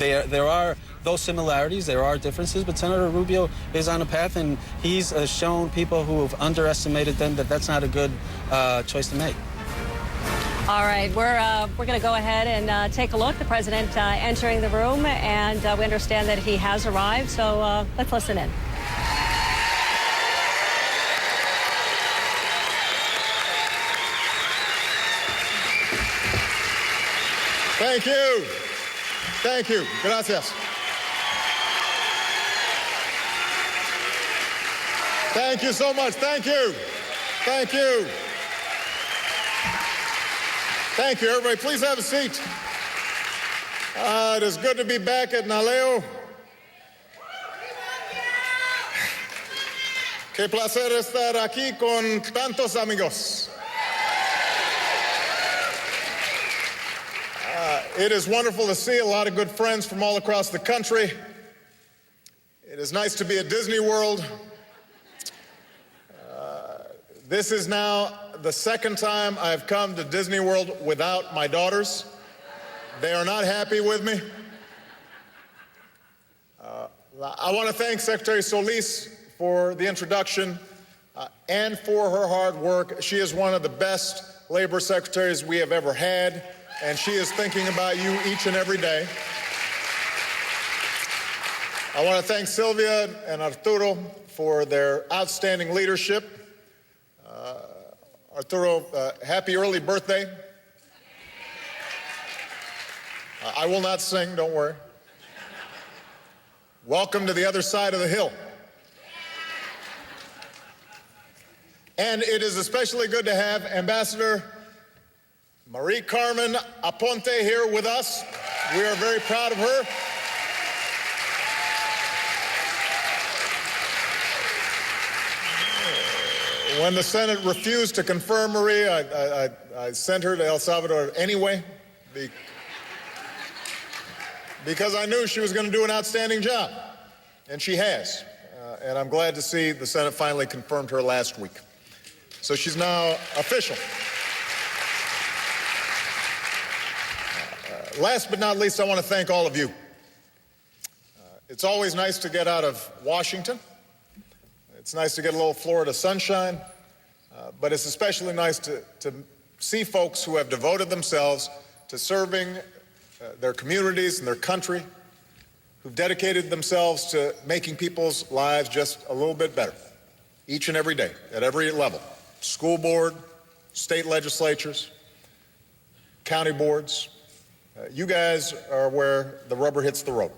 there are those similarities, there are differences, but Senator Rubio is on a path, and he's shown people who have underestimated them that that's not a good choice to make. All right, we're going to go ahead and take a look. The president entering the room, and we understand that he has arrived, so let's listen in. Thank you. Thank you. Gracias. Thank you so much. Thank you. Thank you. Thank you, everybody. Please have a seat. It is good to be back at NALEO. Qué placer estar aquí con tantos amigos. It is wonderful to see a lot of good friends from all across the country. It is nice to be at Disney World. This is now the second time I've come to Disney World without my daughters. They are not happy with me. I want to thank Secretary Solis for the introduction and for her hard work. She is one of the best labor secretaries we have ever had, and she is thinking about you each and every day. I want to thank Sylvia and Arturo for their outstanding leadership. Arturo, happy early birthday. I will not sing, don't worry. Welcome to the other side of the hill. And it is especially good to have Ambassador Marie Carmen Aponte here with us. We are very proud of her. When the Senate refused to confirm Marie, I sent her to El Salvador anyway because I knew she was going to do an outstanding job, and she has. And I'm glad to see the Senate finally confirmed her last week. So she's now official. Last but not least, I want to thank all of you. It's always nice to get out of Washington. It's nice to get a little Florida sunshine, but it's especially nice to see folks who have devoted themselves to serving their communities and their country, who've dedicated themselves to making people's lives just a little bit better, each and every day, at every level. School board, state legislatures, county boards. You guys are where the rubber hits the road.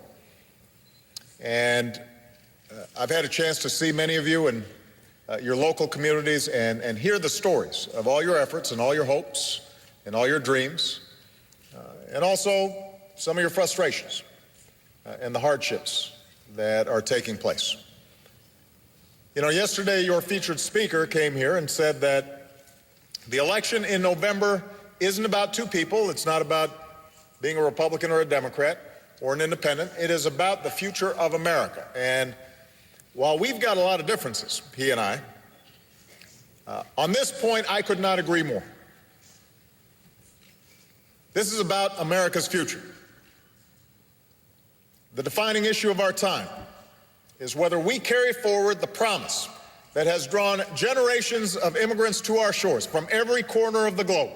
And I've had a chance to see many of you in your local communities and hear the stories of all your efforts and all your hopes and all your dreams, and also some of your frustrations and the hardships that are taking place. You know, yesterday your featured speaker came here and said that the election in November isn't about two people. It's not about being a Republican or a Democrat or an independent. It is about the future of America. And while we've got a lot of differences, he and I, on this point, I could not agree more. This is about America's future. The defining issue of our time is whether we carry forward the promise that has drawn generations of immigrants to our shores from every corner of the globe,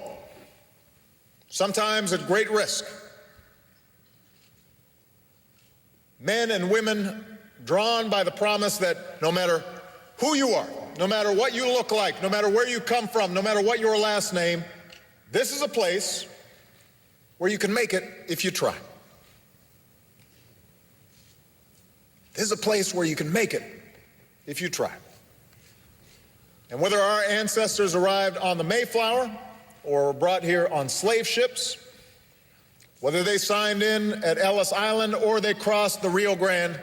sometimes at great risk. Men and women drawn by the promise that no matter who you are, no matter what you look like, no matter where you come from, no matter what your last name, this is a place where you can make it if you try. This is a place where you can make it if you try. And whether our ancestors arrived on the Mayflower or were brought here on slave ships, whether they signed in at Ellis Island or they crossed the Rio Grande,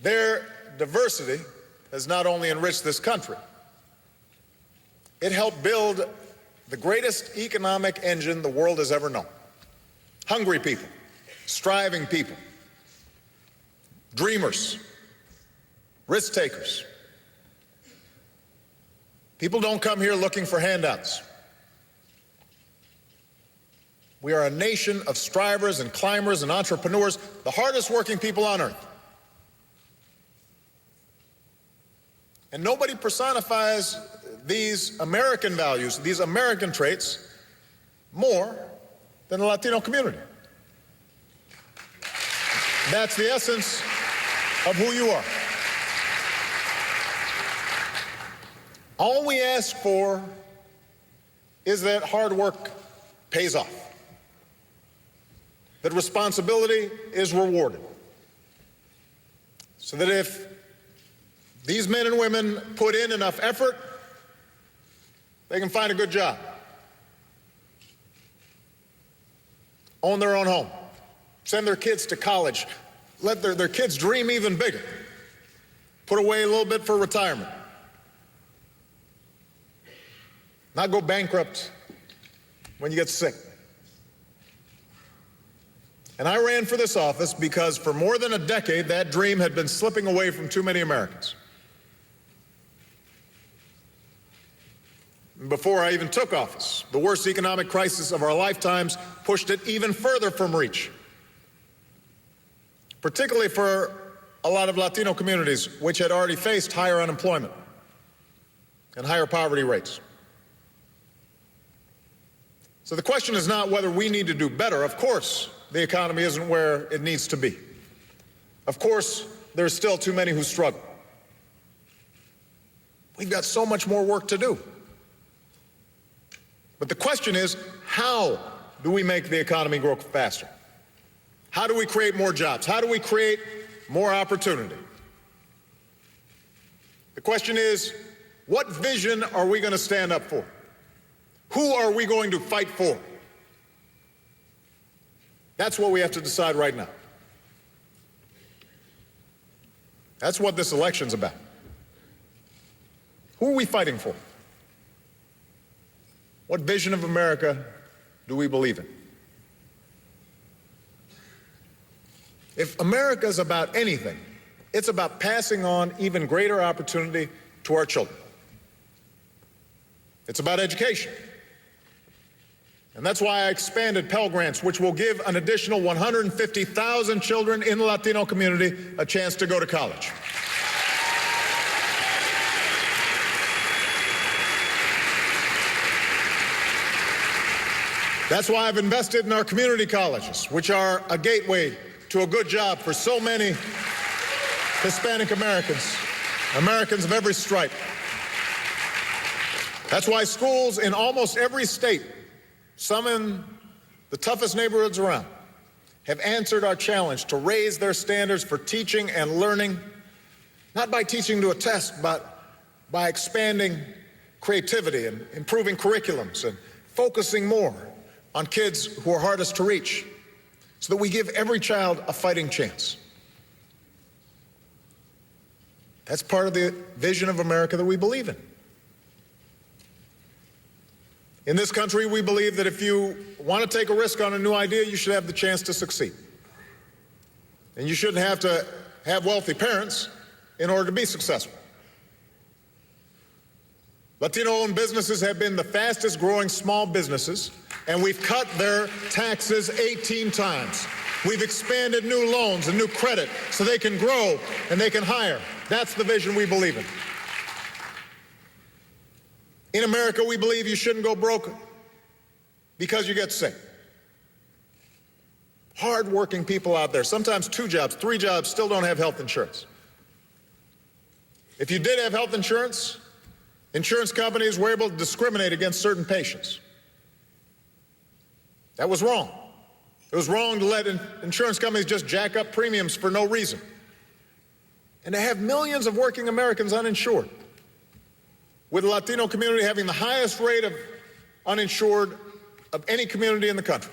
their diversity has not only enriched this country, it helped build the greatest economic engine the world has ever known. Hungry people, striving people, dreamers, risk takers. People don't come here looking for handouts. We are a nation of strivers and climbers and entrepreneurs, the hardest working people on earth. And nobody personifies these American values, these American traits, more than the Latino community. That's the essence of who you are. All we ask for is that hard work pays off, that responsibility is rewarded, so that if these men and women put in enough effort, they can find a good job, own their own home, send their kids to college, let their kids dream even bigger, put away a little bit for retirement, not go bankrupt when you get sick. And I ran for this office because for more than a decade, that dream had been slipping away from too many Americans. Before I even took office, the worst economic crisis of our lifetimes pushed it even further from reach, particularly for a lot of Latino communities, which had already faced higher unemployment and higher poverty rates. So the question is not whether we need to do better. Of course, the economy isn't where it needs to be. Of course, there's still too many who struggle. We've got so much more work to do. But the question is, how do we make the economy grow faster? How do we create more jobs? How do we create more opportunity? The question is, what vision are we going to stand up for? Who are we going to fight for? That's what we have to decide right now. That's what this election's about. Who are we fighting for? What vision of America do we believe in? If America is about anything, it's about passing on even greater opportunity to our children. It's about education. And that's why I expanded Pell Grants, which will give an additional 150,000 children in the Latino community a chance to go to college. That's why I've invested in our community colleges, which are a gateway to a good job for so many Hispanic Americans, Americans of every stripe. That's why schools in almost every state, some in the toughest neighborhoods around, have answered our challenge to raise their standards for teaching and learning, not by teaching to a test, but by expanding creativity and improving curriculums and focusing more on kids who are hardest to reach, so that we give every child a fighting chance. That's part of the vision of America that we believe in. In this country, we believe that if you want to take a risk on a new idea, you should have the chance to succeed. And you shouldn't have to have wealthy parents in order to be successful. Latino-owned businesses have been the fastest growing small businesses, and we've cut their taxes 18 times. We've expanded new loans and new credit so they can grow and they can hire. That's the vision we believe in. In America, we believe you shouldn't go broke because you get sick. Hard-working people out there, sometimes 2 jobs, 3 jobs, still don't have health insurance. If you did have health insurance, insurance companies were able to discriminate against certain patients. That was wrong. It was wrong to let insurance companies just jack up premiums for no reason, and to have millions of working Americans uninsured, with the Latino community having the highest rate of uninsured of any community in the country.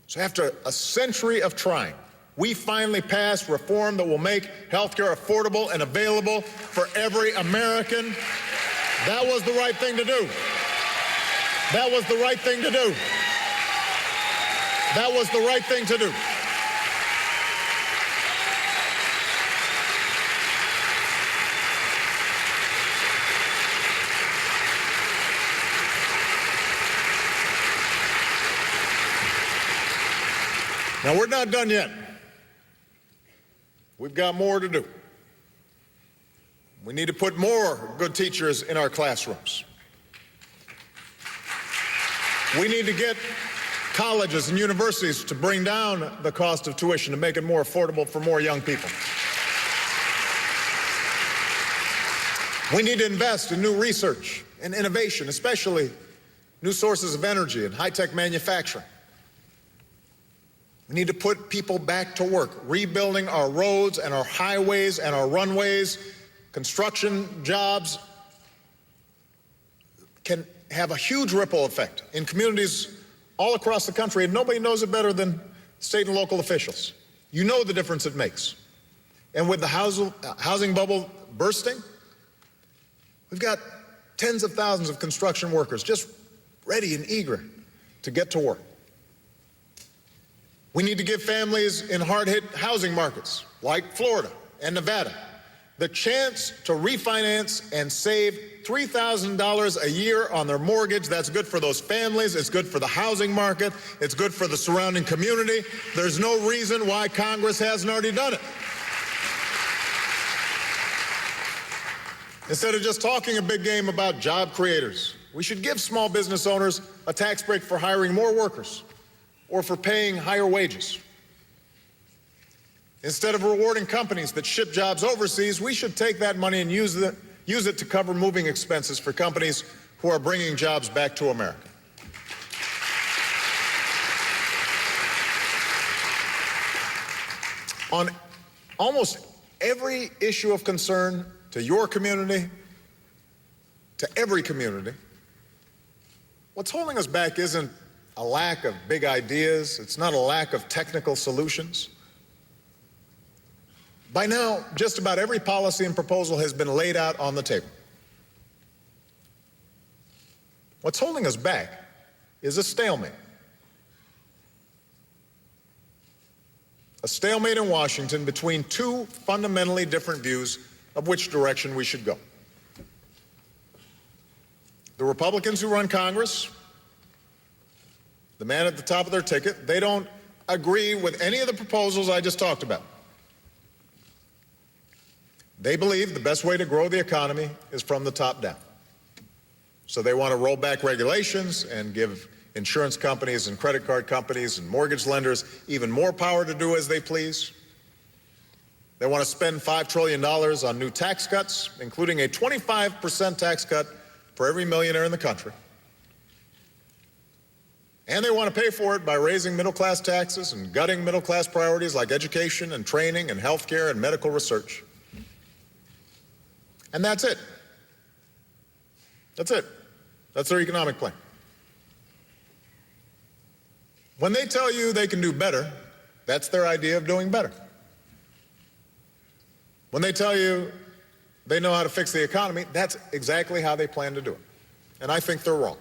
So after a century of trying, we finally passed reform that will make health care affordable and available for every American. That was the right thing to do. That was the right thing to do. That was the right thing to do. Now, we're not done yet. We've got more to do. We need to put more good teachers in our classrooms. We need to get colleges and universities to bring down the cost of tuition to make it more affordable for more young people. We need to invest in new research and innovation, especially new sources of energy and high-tech manufacturing. We need to put people back to work, rebuilding our roads and our highways and our runways. Construction jobs can have a huge ripple effect in communities all across the country, and nobody knows it better than state and local officials. You know the difference it makes. And with the housing bubble bursting, we've got tens of thousands of construction workers just ready and eager to get to work. We need to give families in hard-hit housing markets like Florida and Nevada the chance to refinance and save $3,000 a year on their mortgage. That's good for those families. It's good for the housing market. It's good for the surrounding community. There's no reason why Congress hasn't already done it. Instead of just talking a big game about job creators, we should give small business owners a tax break for hiring more workers or for paying higher wages. Instead of rewarding companies that ship jobs overseas, we should take that money and use it to cover moving expenses for companies who are bringing jobs back to America. On almost every issue of concern to your community, to every community, what's holding us back isn't a lack of big ideas. It's not a lack of technical solutions. By now, just about every policy and proposal has been laid out on the table. What's holding us back is a stalemate. A stalemate in Washington between two fundamentally different views of which direction we should go. The Republicans who run Congress, the man at the top of their ticket, they don't agree with any of the proposals I just talked about. They believe the best way to grow the economy is from the top down. So they want to roll back regulations and give insurance companies and credit card companies and mortgage lenders even more power to do as they please. They want to spend $5 trillion on new tax cuts, including a 25% tax cut for every millionaire in the country. And they want to pay for it by raising middle-class taxes and gutting middle-class priorities like education and training and health care and medical research. And that's it. That's it. That's their economic plan. When they tell you they can do better, that's their idea of doing better. When they tell you they know how to fix the economy, that's exactly how they plan to do it. And I think they're wrong.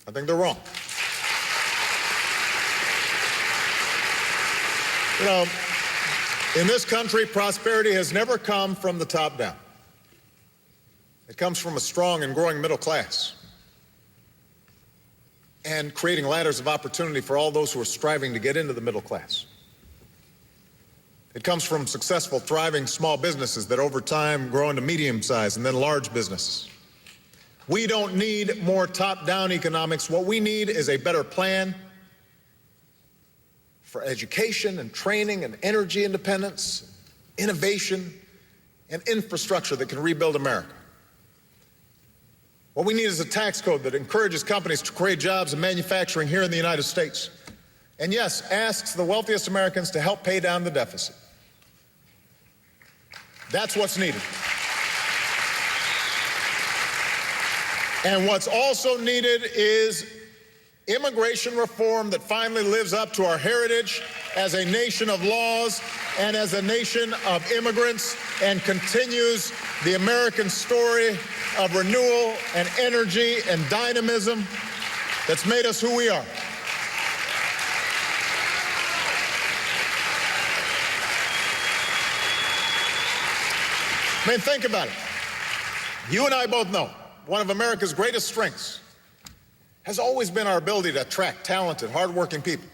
I think they're wrong. You know, in this country, prosperity has never come from the top down. It comes from a strong and growing middle class and creating ladders of opportunity for all those who are striving to get into the middle class. It comes from successful, thriving small businesses that over time grow into medium-sized and then large businesses. We don't need more top-down economics. What we need is a better plan for education and training and energy independence, innovation, and infrastructure that can rebuild America. What we need is a tax code that encourages companies to create jobs and manufacturing here in the United States. And yes, asks the wealthiest Americans to help pay down the deficit. That's what's needed. And what's also needed is immigration reform that finally lives up to our heritage as a nation of laws and as a nation of immigrants and continues the American story of renewal and energy and dynamism that's made us who we are. I mean, think about it. You and I both know one of America's greatest strengths has always been our ability to attract talented, hardworking people.